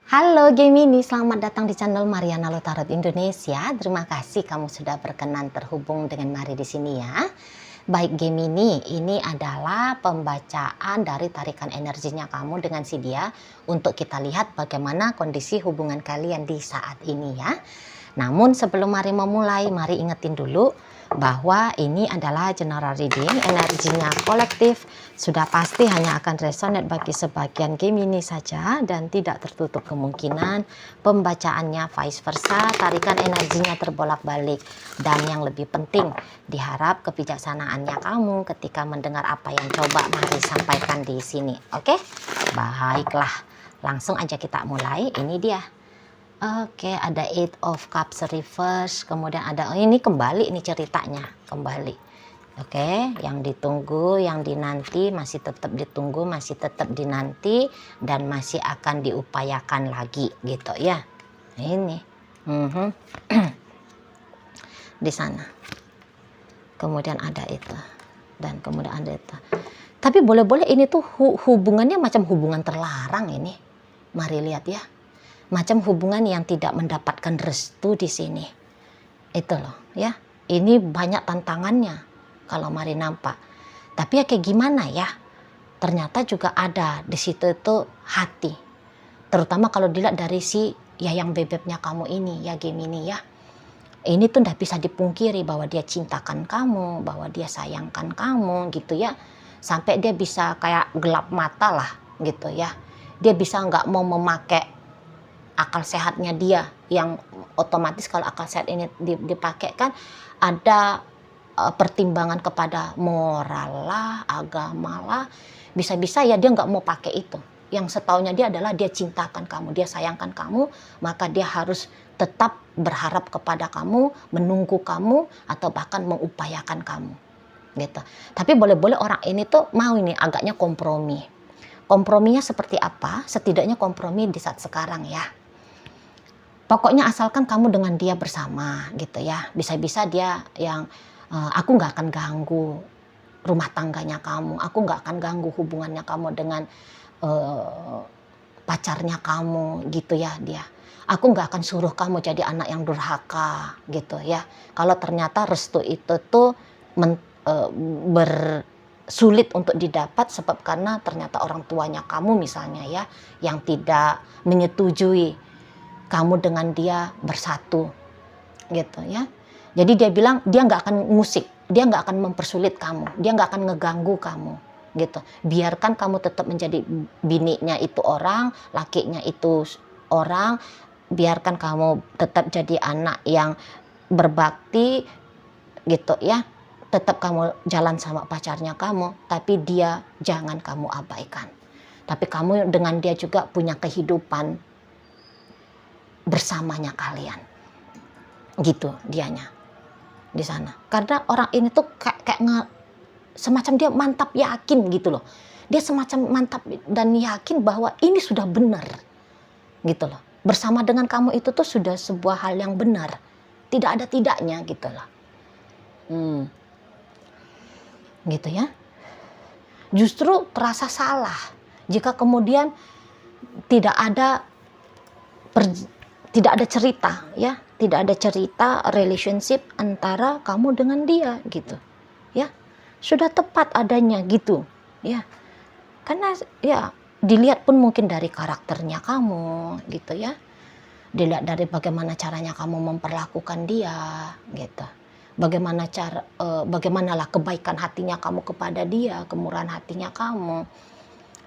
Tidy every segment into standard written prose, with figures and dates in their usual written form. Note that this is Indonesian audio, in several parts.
Halo Gemini, selamat datang di channel Mariana Lotarot Indonesia. Terima kasih kamu sudah berkenan terhubung dengan Mari di sini ya. Baik Gemini, ini adalah pembacaan dari tarikan energinya kamu dengan si dia untuk kita lihat bagaimana kondisi hubungan kalian di saat ini ya. Namun sebelum Mari memulai, mari ingetin dulu bahwa ini adalah general reading, energinya kolektif, sudah pasti hanya akan resonate bagi sebagian Gemini saja dan tidak tertutup kemungkinan pembacaannya vice versa, tarikan energinya terbolak-balik. Dan yang lebih penting, diharap kebijaksanaannya kamu ketika mendengar apa yang coba Mari sampaikan di sini. Oke? Baiklah, langsung aja kita mulai. Ini dia. Oke, ada Eight of Cups reverse, kemudian ada ini kembali ini ceritanya, kembali. Oke, yang ditunggu, yang dinanti masih tetap ditunggu, masih tetap dinanti dan masih akan diupayakan lagi gitu ya. Ini. Di sana. Kemudian ada itu. Dan kemudian ada itu. Tapi boleh-boleh ini tuh hubungannya macam hubungan terlarang ini. Mari lihat ya. Macam hubungan yang tidak mendapatkan restu di sini. Itu loh ya. Ini banyak tantangannya kalau Mari nampak. Tapi ya kayak gimana ya? Ternyata juga ada di situ itu hati. Terutama kalau dilihat dari si ya yang bebeknya kamu ini ya Gemini ya. Ini tuh nggak bisa dipungkiri bahwa dia cintakan kamu, bahwa dia sayangkan kamu gitu ya. Sampai dia bisa kayak gelap mata lah gitu ya. Dia bisa nggak mau memakai akal sehatnya dia, yang otomatis kalau akal sehat ini dipakai kan ada pertimbangan kepada moral lah, agama lah, bisa-bisa ya dia nggak mau pakai itu. Yang setaunya dia adalah dia cintakan kamu, dia sayangkan kamu, maka dia harus tetap berharap kepada kamu, menunggu kamu, atau bahkan mengupayakan kamu gitu. Tapi boleh-boleh orang ini tuh mau ini agaknya kompromi. Komprominya seperti apa? Setidaknya kompromi di saat sekarang ya. Pokoknya asalkan kamu dengan dia bersama gitu ya. Bisa-bisa dia yang aku nggak akan ganggu rumah tangganya kamu. Aku nggak akan ganggu hubungannya kamu dengan pacarnya kamu gitu ya dia. Aku nggak akan suruh kamu jadi anak yang durhaka gitu ya. Kalau ternyata restu itu tuh sulit untuk didapat sebab karena ternyata orang tuanya kamu misalnya ya yang tidak menyetujui kamu dengan dia bersatu gitu ya. Jadi dia bilang dia nggak akan ngusik, dia nggak akan mempersulit kamu, dia nggak akan ngeganggu kamu gitu. Biarkan kamu tetap menjadi bininya itu orang, lakinya itu orang, biarkan kamu tetap jadi anak yang berbakti gitu ya. Tetap kamu jalan sama pacarnya kamu, tapi dia jangan kamu abaikan. Tapi kamu dengan dia juga punya kehidupan bersamanya kalian gitu dianya di sana. Karena orang ini tuh kayak semacam dia mantap yakin gitu loh. Dia semacam mantap dan yakin bahwa ini sudah benar gitu loh. Bersama dengan kamu itu tuh sudah sebuah hal yang benar. Tidak ada tidaknya gitu loh. Gitu ya. Justru terasa salah jika kemudian tidak ada cerita ya, tidak ada cerita relationship antara kamu dengan dia gitu ya. Sudah tepat adanya gitu ya, karena ya dilihat pun mungkin dari karakternya kamu gitu ya, dilihat dari bagaimana caranya kamu memperlakukan dia gitu, bagaimanalah kebaikan hatinya kamu kepada dia, kemurahan hatinya kamu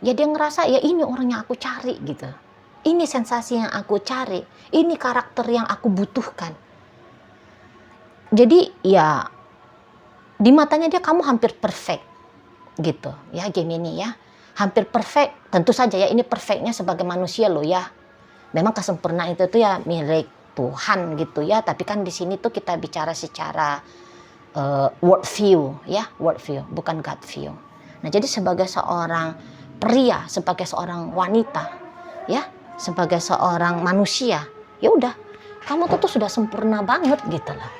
ya. Dia ngerasa ya ini orang yang aku cari gitu. Ini sensasi yang aku cari, ini karakter yang aku butuhkan. Jadi ya di matanya dia kamu hampir perfect gitu ya Gemini ya. Hampir perfect, tentu saja ya ini perfectnya sebagai manusia loh ya. Memang kesempurnaan itu tuh ya milik Tuhan gitu ya. Tapi kan di sini tuh kita bicara secara world view ya, world view bukan God view. Nah jadi sebagai seorang pria, sebagai seorang wanita ya, sebagai seorang manusia, ya udah kamu tuh sudah sempurna banget gitu loh.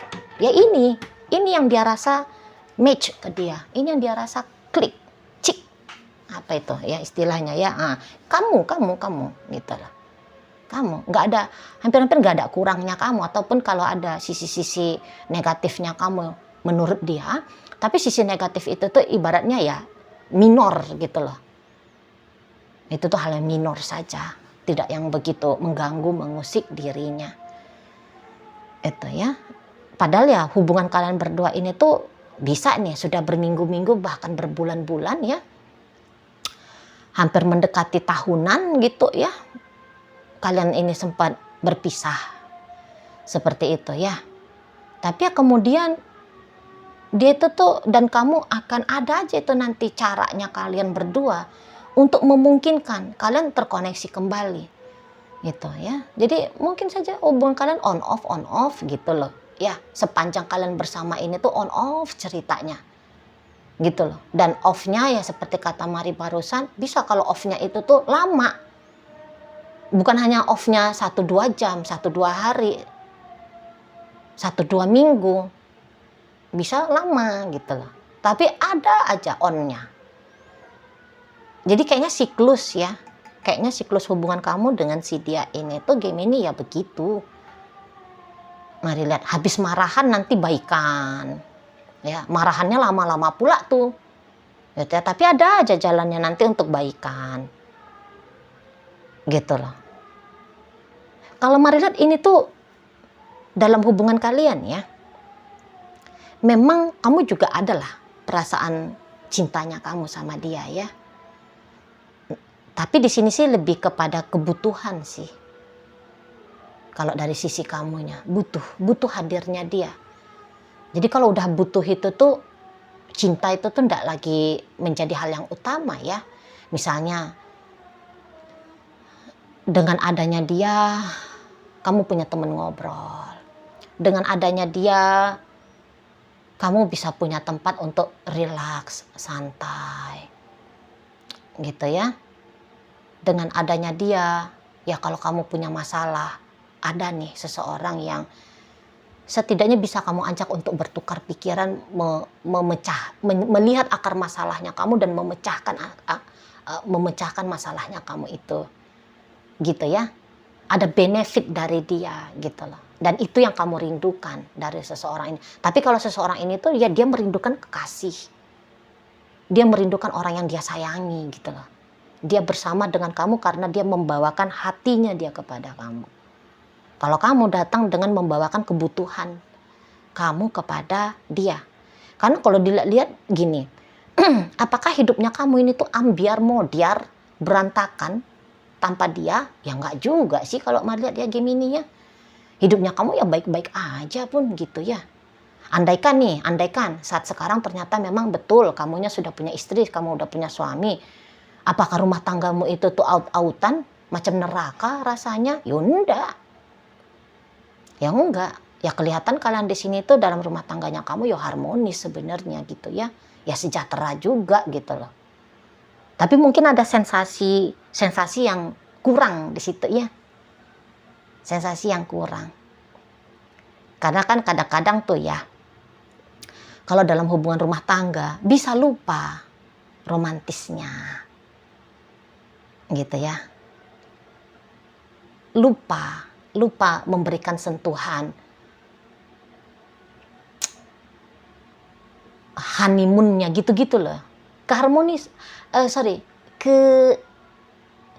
Ya ini yang dia rasa match ke dia, ini yang dia rasa klik, cik, apa itu ya istilahnya ya, kamu gitu loh. kamu. Nggak ada, hampir-hampir nggak ada kurangnya kamu. Ataupun kalau ada sisi-sisi negatifnya kamu menurut dia, tapi sisi negatif itu tuh ibaratnya ya minor gitu loh. Itu tuh hal yang minor saja, tidak yang begitu mengganggu, mengusik dirinya. Itu ya. Padahal ya hubungan kalian berdua ini tuh bisa nih, sudah berminggu-minggu bahkan berbulan-bulan ya. Hampir mendekati tahunan gitu ya. Kalian ini sempat berpisah. Seperti itu ya. Tapi ya kemudian dia itu tuh dan kamu akan ada aja itu nanti caranya kalian berdua untuk memungkinkan kalian terkoneksi kembali. Gitu ya. Jadi mungkin saja hubungan kalian on off gitu loh. Ya, sepanjang kalian bersama ini tuh on off ceritanya. Gitu loh. Dan off-nya ya seperti kata Mari barusan, bisa kalau off-nya itu tuh lama. Bukan hanya off-nya 1-2 jam, 1-2 hari, 1-2 minggu. Bisa lama gitu loh. Tapi ada aja on-nya. Jadi kayaknya siklus ya. Kayaknya siklus hubungan kamu dengan si dia ini tuh Gemini ya begitu. Mari lihat, habis marahan nanti baikan. Ya, marahannya lama-lama pula tuh. Ya, tapi ada aja jalannya nanti untuk baikan. Gitu loh. Kalau mari lihat ini tuh dalam hubungan kalian ya. Memang kamu juga adalah perasaan cintanya kamu sama dia ya. Tapi di sini sih lebih kepada kebutuhan sih. Kalau dari sisi kamunya, butuh hadirnya dia. Jadi kalau udah butuh itu tuh, cinta itu tuh enggak lagi menjadi hal yang utama ya. Misalnya, dengan adanya dia, kamu punya teman ngobrol. Dengan adanya dia, kamu bisa punya tempat untuk rilaks, santai. Gitu ya. Dengan adanya dia, ya kalau kamu punya masalah, ada nih seseorang yang setidaknya bisa kamu ajak untuk bertukar pikiran, melihat akar masalahnya kamu dan memecahkan masalahnya kamu itu. Gitu ya. Ada benefit dari dia gitu loh. Dan itu yang kamu rindukan dari seseorang ini. Tapi kalau seseorang ini tuh ya dia merindukan kekasih. Dia merindukan orang yang dia sayangi gitu loh. Dia bersama dengan kamu karena dia membawakan hatinya dia kepada kamu. Kalau kamu datang dengan membawakan kebutuhan kamu kepada dia. Karena kalau dilihat gini, apakah hidupnya kamu ini tuh ambiar modiar, berantakan tanpa dia? Ya enggak juga sih kalau melihat dia Gemini ya. Hidupnya kamu ya baik-baik aja pun gitu ya. Andaikan saat sekarang ternyata memang betul kamunya sudah punya istri, kamu udah punya suami. Apakah rumah tanggamu itu tuh out-outan, macam neraka rasanya? Ya enggak. Ya enggak. Ya kelihatan kalian di sini tuh dalam rumah tangganya kamu ya harmonis sebenarnya gitu ya. Ya sejahtera juga gitu loh. Tapi mungkin ada sensasi yang kurang di situ ya. Sensasi yang kurang. Karena kan kadang-kadang tuh ya, kalau dalam hubungan rumah tangga bisa lupa romantisnya. Gitu ya. Lupa memberikan sentuhan honeymoonnya gitu-gitu loh.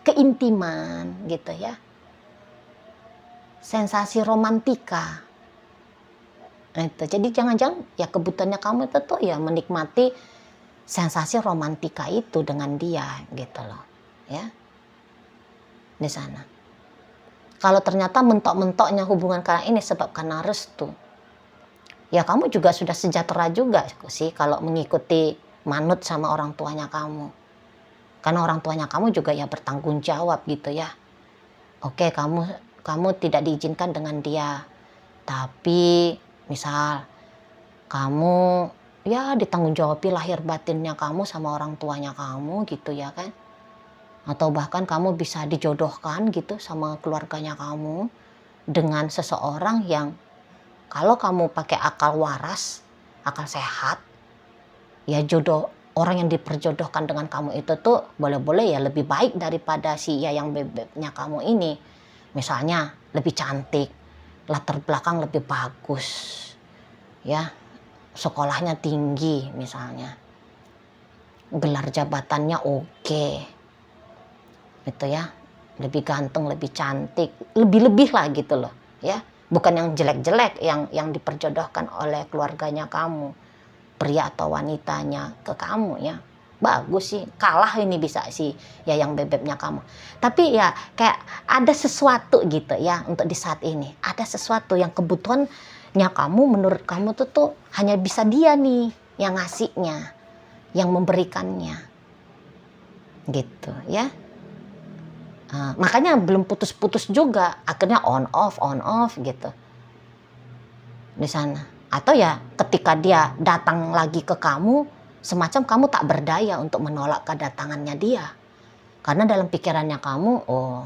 Keintiman gitu ya. Sensasi romantika. Itu. Jadi jangan-jangan ya kebutuhannya kamu itu tuh ya menikmati sensasi romantika itu dengan dia gitu loh. Ya. Di sana. Kalau ternyata mentok-mentoknya hubungan kalian ini sebab karena restu, ya kamu juga sudah sejahtera juga sih kalau mengikuti manut sama orang tuanya kamu. Karena orang tuanya kamu juga ya bertanggung jawab gitu ya. Oke, kamu tidak diizinkan dengan dia, tapi misal kamu ya ditanggung jawabi lahir batinnya kamu sama orang tuanya kamu gitu ya kan. Atau bahkan kamu bisa dijodohkan gitu sama keluarganya kamu dengan seseorang yang kalau kamu pakai akal waras, akal sehat, ya jodoh orang yang diperjodohkan dengan kamu itu tuh boleh-boleh ya lebih baik daripada si ya yang bebeknya kamu ini. Misalnya lebih cantik, latar belakang lebih bagus, ya, sekolahnya tinggi misalnya, gelar jabatannya oke, gitu ya, lebih ganteng, lebih cantik, lebih-lebih lah gitu loh, ya, bukan yang jelek-jelek yang diperjodohkan oleh keluarganya kamu, pria atau wanitanya ke kamu ya. Bagus sih, kalah ini bisa sih ya yang bebeknya kamu. Tapi ya kayak ada sesuatu gitu ya untuk di saat ini. Ada sesuatu yang kebutuhannya kamu, menurut kamu tuh hanya bisa dia nih yang ngasihnya, yang memberikannya. Gitu ya. Makanya belum putus-putus juga, akhirnya on off gitu di sana. Atau ya ketika dia datang lagi ke kamu, semacam kamu tak berdaya untuk menolak kedatangannya dia. Karena dalam pikirannya kamu, oh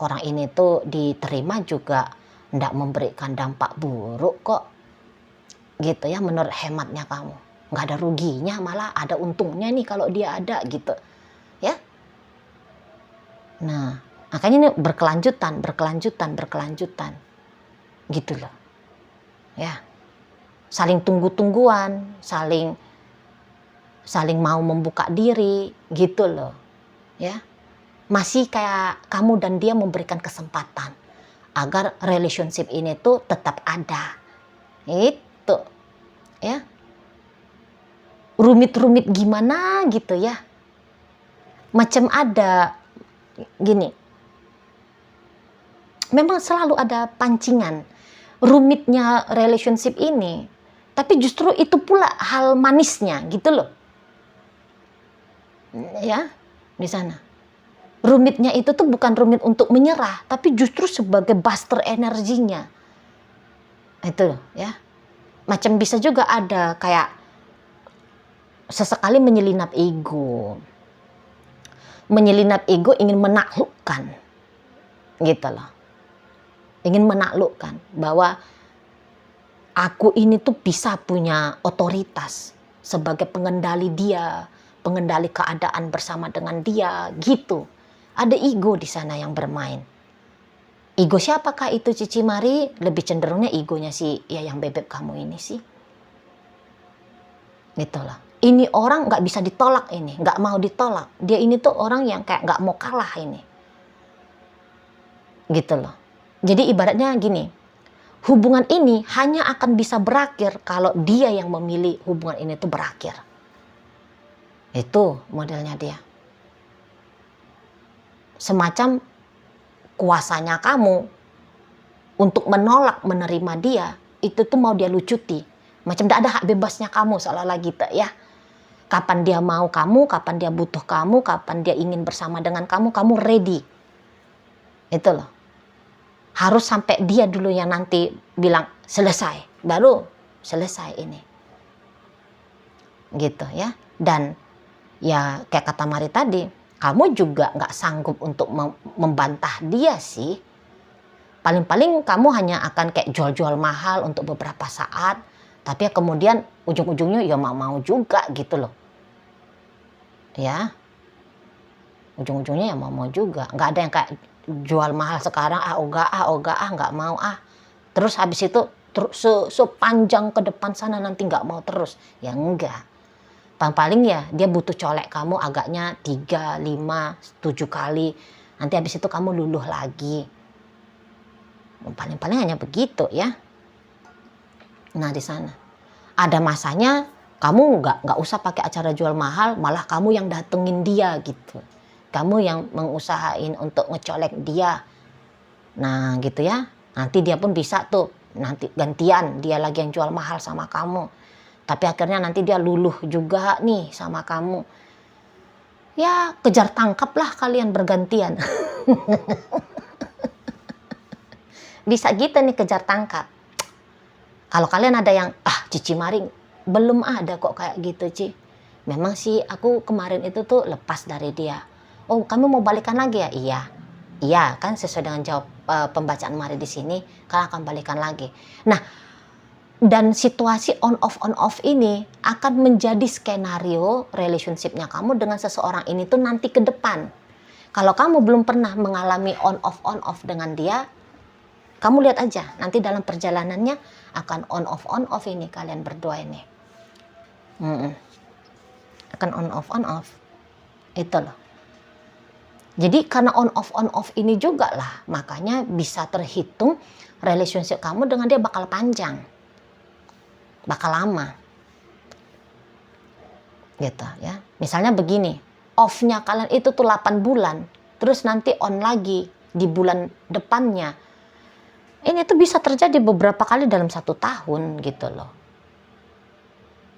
orang ini tuh diterima juga ndak memberikan dampak buruk kok. Gitu ya menurut hematnya kamu. Nggak ada ruginya, malah ada untungnya nih kalau dia ada gitu. Ya. Nah, makanya ini berkelanjutan. Gitu loh. Ya. Saling tunggu-tungguan, saling mau membuka diri, gitu loh. Ya. Masih kayak kamu dan dia memberikan kesempatan agar relationship ini tuh tetap ada. Itu. Ya. Rumit-rumit gimana gitu ya. Macam ada gini. Memang selalu ada pancingan rumitnya relationship ini, tapi justru itu pula hal manisnya gitu loh. Ya, di sana. Rumitnya itu tuh bukan rumit untuk menyerah, tapi justru sebagai booster energinya. Itu ya. Macam bisa juga ada kayak sesekali menyelinap ego. Menyelinap ego ingin menaklukkan. Gitu loh. Ingin menaklukkan bahwa aku ini tuh bisa punya otoritas sebagai pengendali dia, pengendali keadaan bersama dengan dia, gitu. Ada ego di sana yang bermain. Ego siapakah itu Cici Mari? Lebih cenderungnya egonya si ya yang bebek kamu ini sih. Gitu loh. Ini orang nggak bisa ditolak ini, nggak mau ditolak. Dia ini tuh orang yang kayak nggak mau kalah ini. Gitu loh. Jadi ibaratnya gini, hubungan ini hanya akan bisa berakhir kalau dia yang memilih hubungan ini tuh berakhir. Itu modelnya dia. Semacam kuasanya kamu untuk menolak menerima dia, itu tuh mau dia lucuti. Macam tidak ada hak bebasnya kamu seolah-olah gitu ya. Kapan dia mau kamu, kapan dia butuh kamu, kapan dia ingin bersama dengan kamu ready. Itu loh. Harus sampai dia dulu yang nanti bilang selesai, baru selesai ini. Gitu ya. Dan ya kayak kata Mari tadi, kamu juga nggak sanggup untuk membantah dia sih. Paling-paling kamu hanya akan kayak jual-jual mahal untuk beberapa saat, tapi ya kemudian ujung-ujungnya ya mau juga gitu loh. Ya. Ujung-ujungnya ya mau juga. Nggak ada yang kayak jual mahal sekarang, ogah nggak mau terus habis itu sepanjang ke depan sana nanti nggak mau terus, ya enggak. Paling ya dia butuh colek kamu agaknya 3, 5, 7 kali, nanti habis itu kamu luluh lagi. Paling hanya begitu ya. Nah di sana ada masanya kamu nggak usah pakai acara jual mahal, malah kamu yang datengin dia gitu. Kamu yang mengusahain untuk ngecolek dia. Nah gitu ya. Nanti dia pun bisa tuh. Nanti gantian dia lagi yang jual mahal sama kamu. Tapi akhirnya nanti dia luluh juga nih sama kamu. Ya kejar tangkap lah kalian bergantian. Bisa gitu nih kejar tangkap. Kalau kalian ada yang, Cici Maring, belum ada kok kayak gitu Ci. Memang sih aku kemarin itu tuh lepas dari dia. Oh, kamu mau balikan lagi ya? Iya kan sesuai dengan jawab pembacaan Mari di sini, kalian akan balikan lagi. Nah, dan situasi on off ini akan menjadi skenario relationshipnya kamu dengan seseorang ini tuh nanti ke depan. Kalau kamu belum pernah mengalami on off dengan dia, kamu lihat aja nanti dalam perjalanannya akan on off ini kalian berdua ini. Akan on off itu loh. Jadi karena on off ini juga lah, makanya bisa terhitung relationship kamu dengan dia bakal panjang, bakal lama gitu ya. Misalnya begini, off-nya kalian itu tuh 8 bulan, terus nanti on lagi di bulan depannya. Ini tuh bisa terjadi beberapa kali dalam 1 tahun gitu loh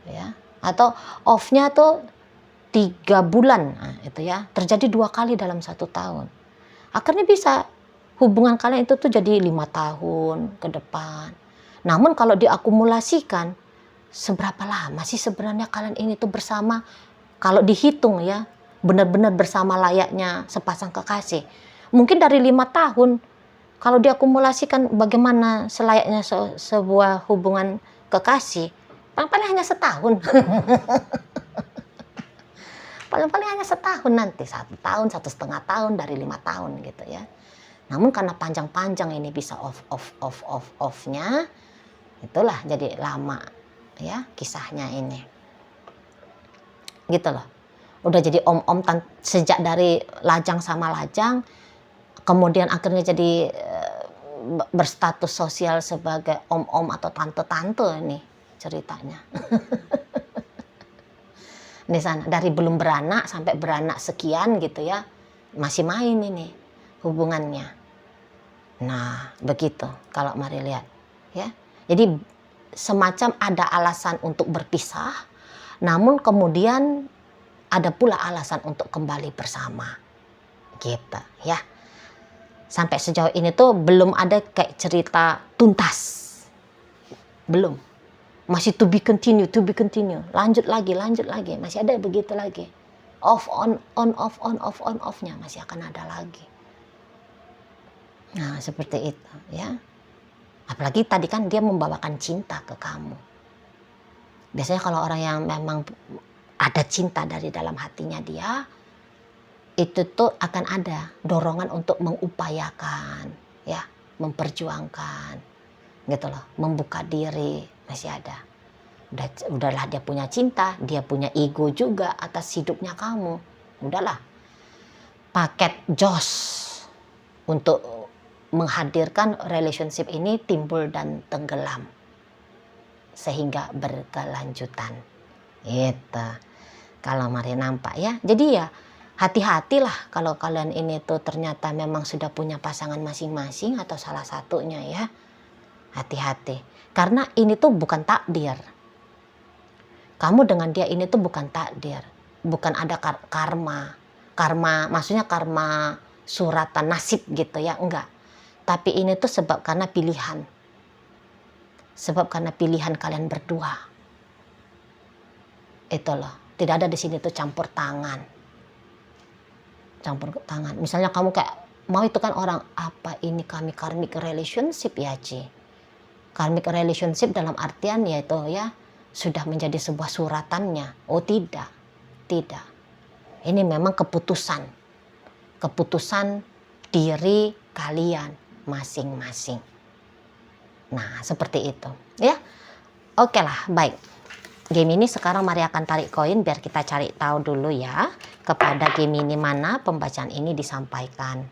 ya. Atau off-nya tuh 3 bulan, nah, itu ya, terjadi 2 kali dalam 1 tahun. Akhirnya bisa hubungan kalian itu tuh jadi 5 tahun ke depan. Namun kalau diakumulasikan, seberapa lama sih sebenarnya kalian ini tuh bersama? Kalau dihitung ya, benar-benar bersama layaknya sepasang kekasih. Mungkin dari 5 tahun, kalau diakumulasikan bagaimana selayaknya sebuah hubungan kekasih, paling hanya setahun. Paling hanya setahun nanti, 1 tahun, 1,5 tahun dari 5 tahun gitu ya. Namun karena panjang-panjang ini bisa off-nya, itulah jadi lama ya kisahnya ini. Gitu loh. Udah jadi om-om sejak dari lajang sama lajang, kemudian akhirnya jadi berstatus sosial sebagai om-om atau tante-tante ini ceritanya. Di sana dari belum beranak sampai beranak sekian gitu ya, masih main ini hubungannya. Nah begitu kalau mari lihat ya. Jadi semacam ada alasan untuk berpisah, namun kemudian ada pula alasan untuk kembali bersama gitu ya. Sampai sejauh ini tuh belum ada kayak cerita tuntas, belum. Masih to be continue, lanjut lagi, masih ada begitu lagi. Off on off-nya masih akan ada lagi. Nah seperti itu ya. Apalagi tadi kan dia membawakan cinta ke kamu. Biasanya kalau orang yang memang ada cinta dari dalam hatinya dia, itu tuh akan ada dorongan untuk mengupayakan ya, memperjuangkan gitu loh, membuka diri. Masih ada. Udahlah dia punya cinta, dia punya ego juga atas hidupnya kamu. Udahlah. Paket jos untuk menghadirkan relationship ini timbul dan tenggelam. Sehingga berkelanjutan. Gitu. Kalau mari nampak ya. Jadi ya hati-hatilah kalau kalian ini tuh ternyata memang sudah punya pasangan masing-masing atau salah satunya ya. Hati-hati. Karena ini tuh bukan takdir. Kamu dengan dia ini tuh bukan takdir. Bukan ada karma. Karma, maksudnya karma suratan nasib gitu ya. Enggak. Tapi ini tuh sebab karena pilihan. Sebab karena pilihan kalian berdua. Itu loh. Tidak ada di sini tuh campur tangan. Campur tangan. Misalnya kamu kayak, mau itu kan orang, apa ini kami karmic relationship ya Ci? Karmic relationship dalam artian yaitu ya sudah menjadi sebuah suratannya. Oh tidak. Ini memang keputusan diri kalian masing-masing. Nah seperti itu ya. Oke lah, baik. Gemini sekarang mari akan tarik koin biar kita cari tahu dulu ya kepada Gemini mana pembacaan ini disampaikan.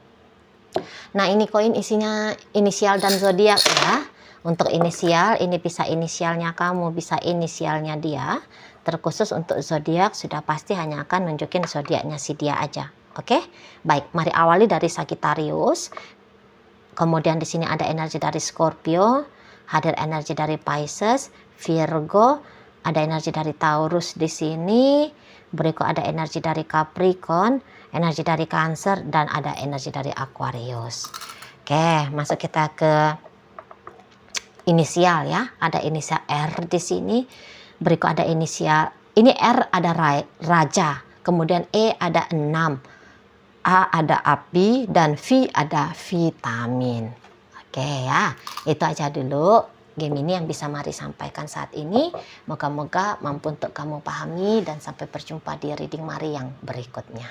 Nah ini koin isinya inisial dan zodiak ya. Untuk inisial, ini bisa inisialnya kamu, bisa inisialnya dia. Terkhusus untuk zodiak sudah pasti hanya akan nunjukin zodiaknya si dia aja. Oke? Baik, mari awali dari Sagittarius. Kemudian di sini ada energi dari Scorpio, hadir energi dari Pisces, Virgo, ada energi dari Taurus di sini. Berikut ada energi dari Capricorn, energi dari Cancer dan ada energi dari Aquarius. Oke, masuk kita ke inisial ya, ada inisial R di sini. Berikut ada inisial, ini R ada raja, kemudian E ada 6, A ada api, dan V ada vitamin. Oke ya, itu aja dulu Gemini yang bisa mari sampaikan saat ini. Moga-moga mampu untuk kamu pahami dan sampai berjumpa di reading mari yang berikutnya.